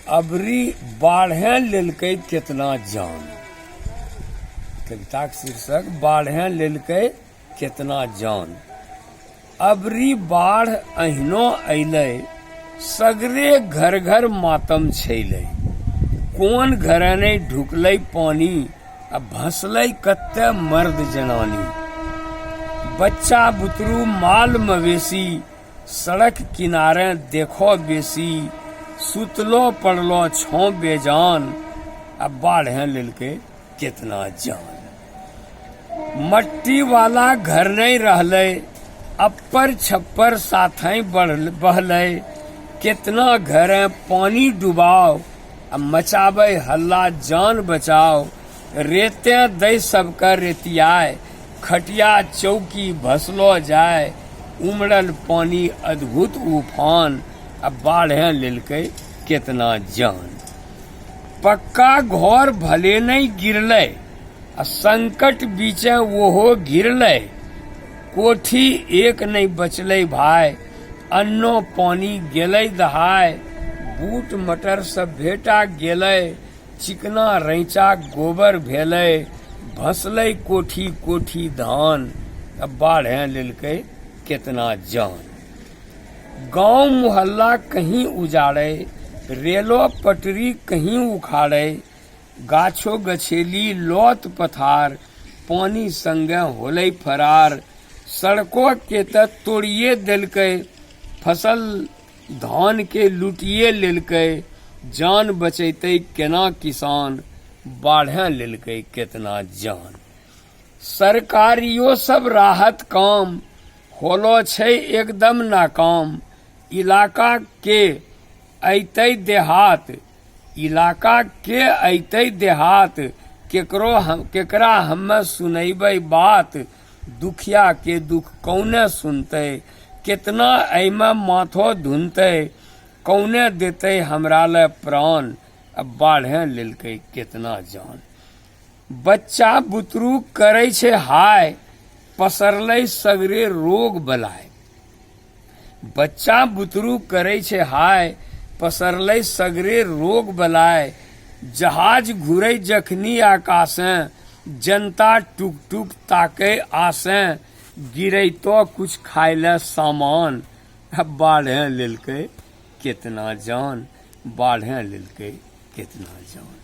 अबरी बाढ़े लेलकै केतना जान। कविताक शीर्षक बाढ़े लेलकै केतना जान। अबरी बाढ़ अहिनो अइलै, सगरे घर घर मातम छैलै। कोन घरे नै ढुकलै पानी, आ भसलै कत्ते मर्द जनानी। बच्चा बुतरू माल मवेशी, सड़क किनारे देखो बेसी। सुतलो पड़लो छौ बेजान, अब बाढ़े लेलकै केतना जान। मट्टी वाला घर नहीं रहलै, अप्पर छप्पर साथे बहलै। केतना घरे पानी डुबाओ, अब मचाबै हल्ला जान बचाओ। रेते दै सबका रेतियाय, खटिया चौकी भसलो जाय। उमड़ल पानी अद्भुत उफान, अब बाढ़े लेलकै केतना जान। पक्का घर भले नहीं गिरलै, आ संकट बीचे ओहो घिरलै। कोठी एक नहीं बचलै भाई, अन्नो पानी गेलै दहाय। बूट मटर सब भेटा गेलै, चिकना रैंचा गोबर भेलै। भसलै कोठी कोठी धान, अब बाढ़े लेलकै केतना जान। गांव मोहल्ला कहीं उजाड़े, रेलो पटरी कहीं उखाड़े। गाछो गछेली लौत पथार, पानी संगे होलै फरार। सड़कों के त तोड़िए देलकै, फसल धान के लुटिए लेलकै। जान बचैतै केना किसान, बाढ़े लेलकै केतना जान। सरकारियो सब राहत काम, होलो छै एकदम नाकाम। इलाका के अइतै देहात, इलाका के अइतै देहात। केकरा हम्मे सुनैबै बात, दुखिया के दुख कौने सुनतै। केतना एमे माथो धुनतै, कौने देतै हमरा ले प्राण। अब बाढ़े लेलकै केतना जान। बच्चा बुतरू करै छै हाय, पसरलै सगरे रोग बलाय। बच्चा बुतरू करै छै हाय, पसरलै सगरे रोग बलाय। जहाज घुरै जखनी आकाशे, जनता टुक टुक ताकै आसे। गिरैतो कुछ खाय ले सामान, अब बाढ़े लेलकै केतना जान। बाढ़े लेलकै केतना जान।